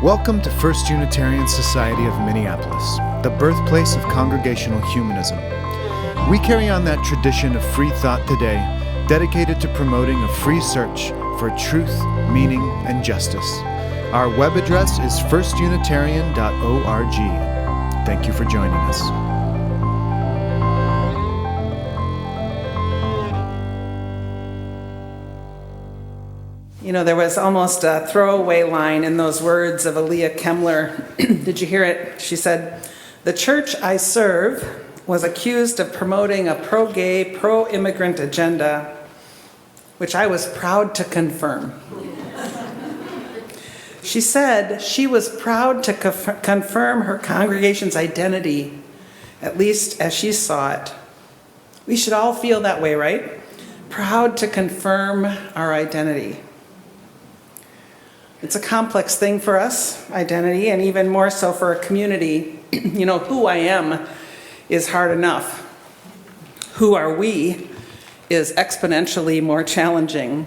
Welcome to First Unitarian Society of Minneapolis, the birthplace of congregational humanism. We carry on that tradition of free thought today, dedicated to promoting a free search for truth, meaning, and justice. Our web address is firstunitarian.org. Thank you for joining us. You know, there was almost a throwaway line in those words of Aaliyah Kemmler. Did you hear it? She said, "The church I serve was accused of promoting a pro-gay, pro-immigrant agenda, which I was proud to confirm." She said she was proud to confirm her congregation's identity, at least as she saw it. We should all feel that way, right? Proud to confirm our identity. It's a complex thing for us, identity, and even more so for a community. You know, who I am is hard enough. Who are we is exponentially more challenging.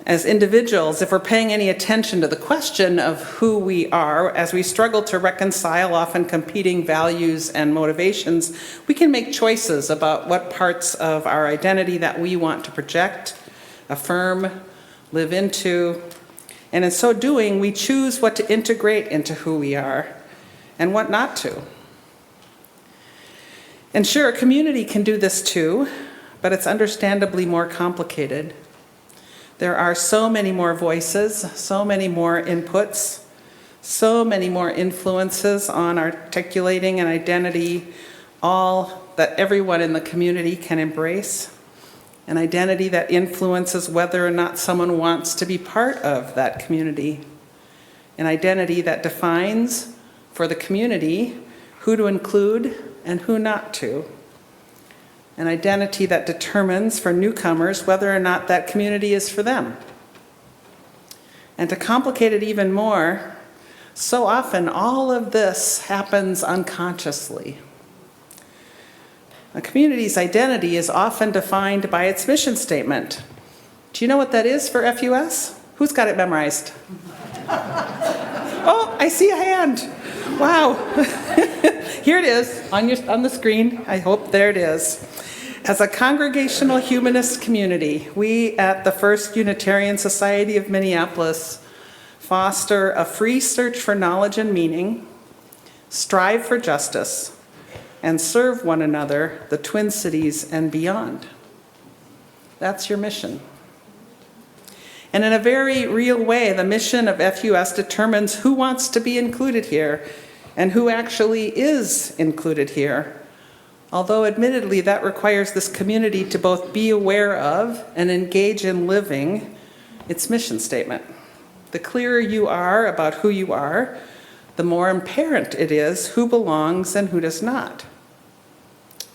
As individuals, if we're paying any attention to the question of who we are, as we struggle to reconcile often competing values and motivations, we can make choices about what parts of our identity that we want to project, affirm, live into. And in so doing, we choose what to integrate into who we are and what not to. And sure, a community can do this too, but it's understandably more complicated. There are so many more voices, so many more inputs, so many more influences on articulating an identity, all that everyone in the community can embrace. An identity that influences whether or not someone wants to be part of that community. An identity that defines for the community who to include and who not to. An identity that determines for newcomers whether or not that community is for them. And to complicate it even more, so often all of this happens unconsciously. A community's identity is often defined by its mission statement. Do you know what that is for FUS? Who's got it memorized? Oh, I see a hand. Wow. Here it is on the screen. I hope there it is. As a congregational humanist community, we at the First Unitarian Society of Minneapolis foster a free search for knowledge and meaning, strive for justice, and serve one another, the Twin Cities and beyond. That's your mission. And in a very real way, the mission of FUS determines who wants to be included here and who actually is included here. Although admittedly, that requires this community to both be aware of and engage in living its mission statement. The clearer you are about who you are, the more apparent it is who belongs and who does not.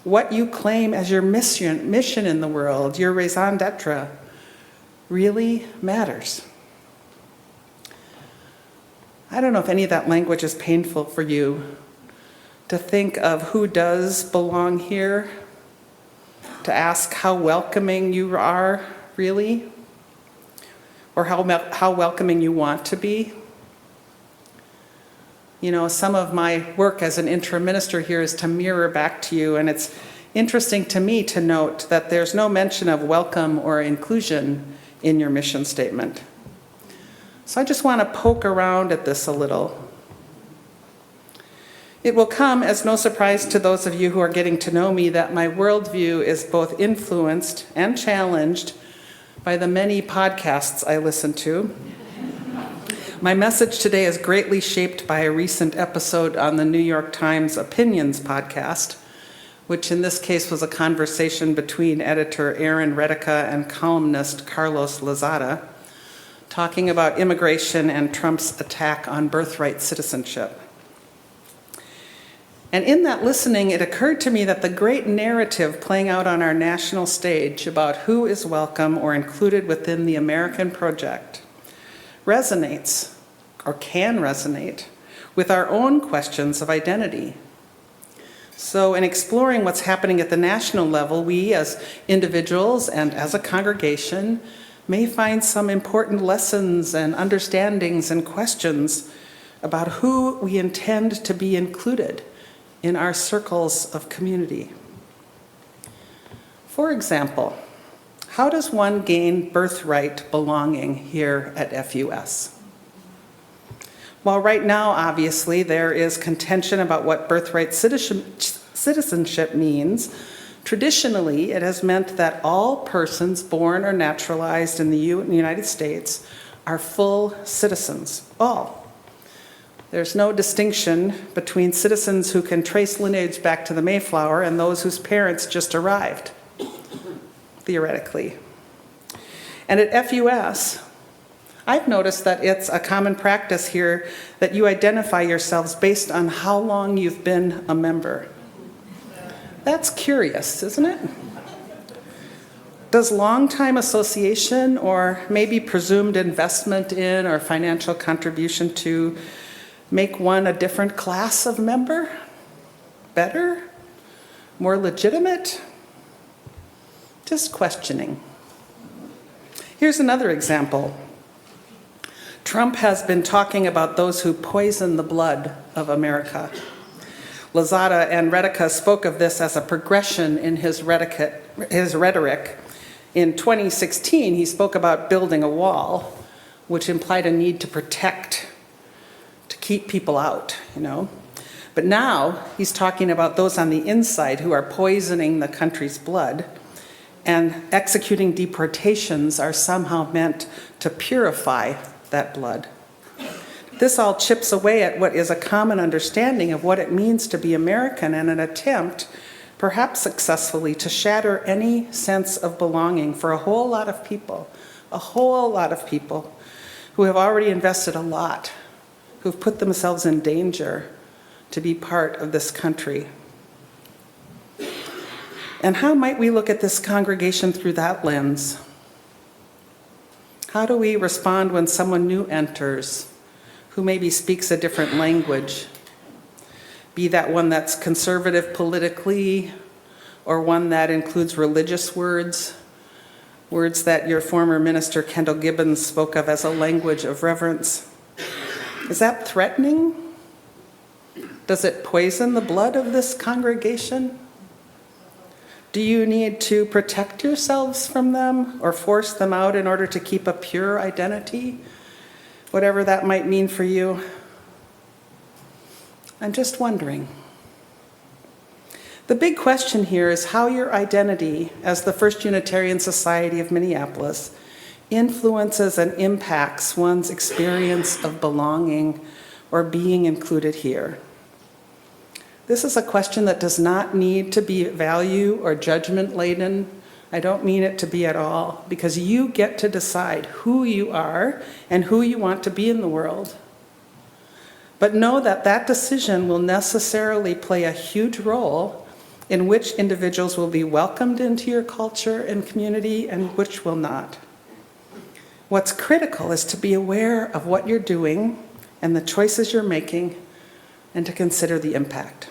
What you claim as your mission in the world, your raison d'etre, really matters. I don't know if any of that language is painful for you, to think of who does belong here, to ask how welcoming you are, really, or how welcoming you want to be. You know, some of my work as an interim minister here is to mirror back to you, and it's interesting to me to note that there's no mention of welcome or inclusion in your mission statement. So I just want to poke around at this a little. It will come as no surprise to those of you who are getting to know me that my worldview is both influenced and challenged by the many podcasts I listen to. My message today is greatly shaped by a recent episode on the New York Times Opinions podcast, which in this case was a conversation between editor Aaron Redica and columnist Carlos Lozada, talking about immigration and Trump's attack on birthright citizenship. And in that listening, it occurred to me that the great narrative playing out on our national stage about who is welcome or included within the American project resonates, or can resonate, with our own questions of identity. So in exploring what's happening at the national level, we as individuals and as a congregation may find some important lessons and understandings and questions about who we intend to be included in our circles of community. For example, how does one gain birthright belonging here at FUS? While right now, obviously, there is contention about what birthright citizenship means, traditionally, it has meant that all persons born or naturalized in the United States are full citizens, all. There's no distinction between citizens who can trace lineage back to the Mayflower and those whose parents just arrived, theoretically. And at FUS, I've noticed that it's a common practice here that you identify yourselves based on how long you've been a member. That's curious, isn't it? Does long-time association or maybe presumed investment in or financial contribution to make one a different class of member? Better? More legitimate? Just questioning. Here's another example. Trump has been talking about those who poison the blood of America. Lozada and Redica spoke of this as a progression in his rhetoric. In 2016, he spoke about building a wall, which implied a need to protect, to keep people out, But now he's talking about those on the inside who are poisoning the country's blood, and executing deportations are somehow meant to purify that blood. This all chips away at what is a common understanding of what it means to be American, and an attempt, perhaps successfully, to shatter any sense of belonging for a whole lot of people who have already invested a lot, who've put themselves in danger to be part of this country. And how might we look at this congregation through that lens? How do we respond when someone new enters, who maybe speaks a different language, be that one that's conservative politically, or one that includes religious words that your former minister Kendall Gibbons spoke of as a language of reverence? Is that threatening? Does it poison the blood of this congregation? Do you need to protect yourselves from them or force them out in order to keep a pure identity? Whatever that might mean for you. I'm just wondering. The big question here is how your identity as the First Unitarian Society of Minneapolis influences and impacts one's experience of belonging or being included here. This is a question that does not need to be value or judgment laden. I don't mean it to be at all, because you get to decide who you are and who you want to be in the world. But know that that decision will necessarily play a huge role in which individuals will be welcomed into your culture and community and which will not. What's critical is to be aware of what you're doing and the choices you're making, and to consider the impact.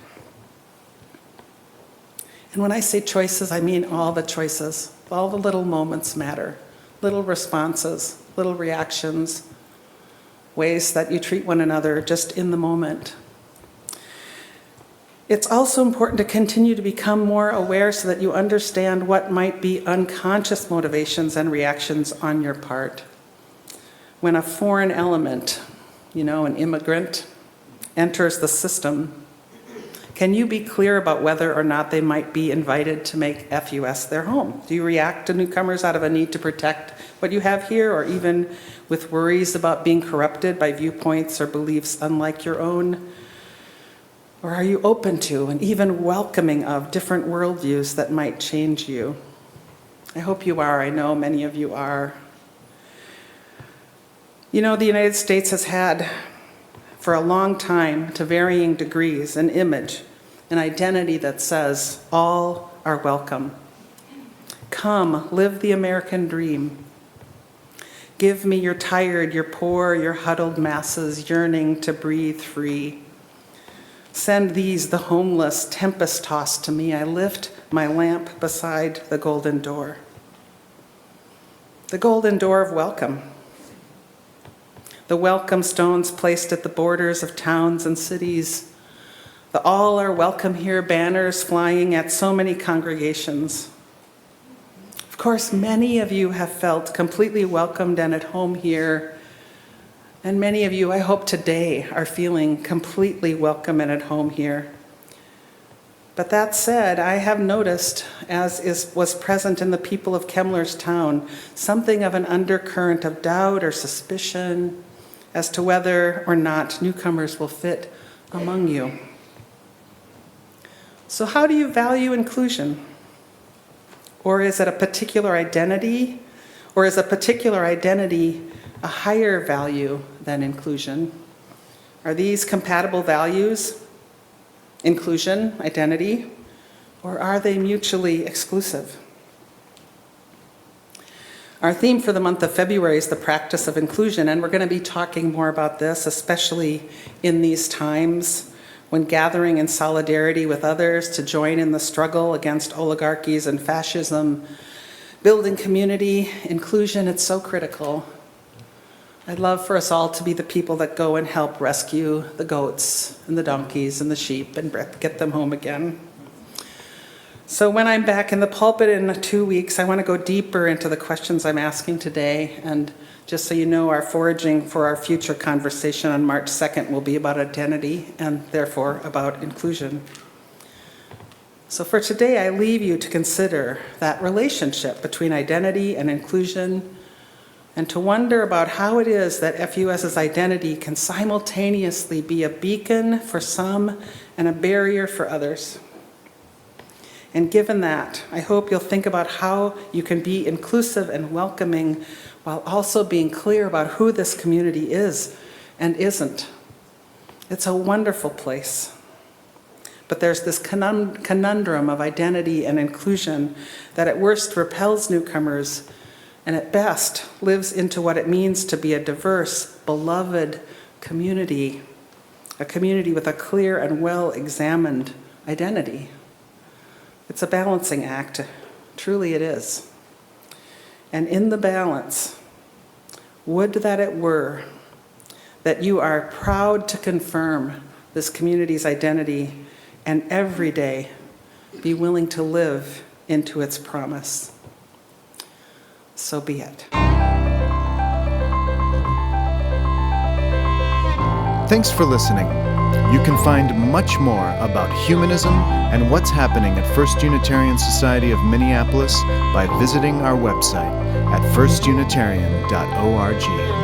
And when I say choices, I mean all the choices. All the little moments matter. Little responses, little reactions, ways that you treat one another just in the moment. It's also important to continue to become more aware so that you understand what might be unconscious motivations and reactions on your part. When a foreign element, an immigrant, enters the system, can you be clear about whether or not they might be invited to make FUS their home? Do you react to newcomers out of a need to protect what you have here, or even with worries about being corrupted by viewpoints or beliefs unlike your own? Or are you open to and even welcoming of different worldviews that might change you? I hope you are. I know many of you are. The United States has had, for a long time, to varying degrees, an image, an identity that says, all are welcome. Come, live the American dream. Give me your tired, your poor, your huddled masses yearning to breathe free. Send these, the homeless, tempest-tossed to me. I lift my lamp beside the golden door. the golden door of welcome, the welcome stones placed at the borders of towns and cities, the all are welcome here banners flying at so many congregations. Of course, many of you have felt completely welcomed and at home here, and many of you, I hope today, are feeling completely welcome and at home here. But that said, I have noticed, was present in the people of Kemmlerstown, something of an undercurrent of doubt or suspicion as to whether or not newcomers will fit among you. So how do you value inclusion? Or is it a particular identity? Or is a particular identity a higher value than inclusion? Are these compatible values? Inclusion, identity, or are they mutually exclusive? Our theme for the month of February is the practice of inclusion, and we're going to be talking more about this, especially in these times when gathering in solidarity with others to join in the struggle against oligarchies and fascism, building community, inclusion, it's so critical. I'd love for us all to be the people that go and help rescue the goats and the donkeys and the sheep and get them home again. So when I'm back in the pulpit in 2 weeks, I want to go deeper into the questions I'm asking today. And just so you know, our foraging for our future conversation on March 2nd will be about identity and therefore about inclusion. So for today, I leave you to consider that relationship between identity and inclusion, and to wonder about how it is that FUS's identity can simultaneously be a beacon for some and a barrier for others. And given that, I hope you'll think about how you can be inclusive and welcoming while also being clear about who this community is and isn't. It's a wonderful place. But there's this conundrum of identity and inclusion that at worst repels newcomers and at best lives into what it means to be a diverse, beloved community, a community with a clear and well-examined identity. It's a balancing act, truly it is. And in the balance, would that it were that you are proud to confirm this community's identity and every day be willing to live into its promise. So be it. Thanks for listening. You can find much more about humanism and what's happening at First Unitarian Society of Minneapolis by visiting our website at firstunitarian.org.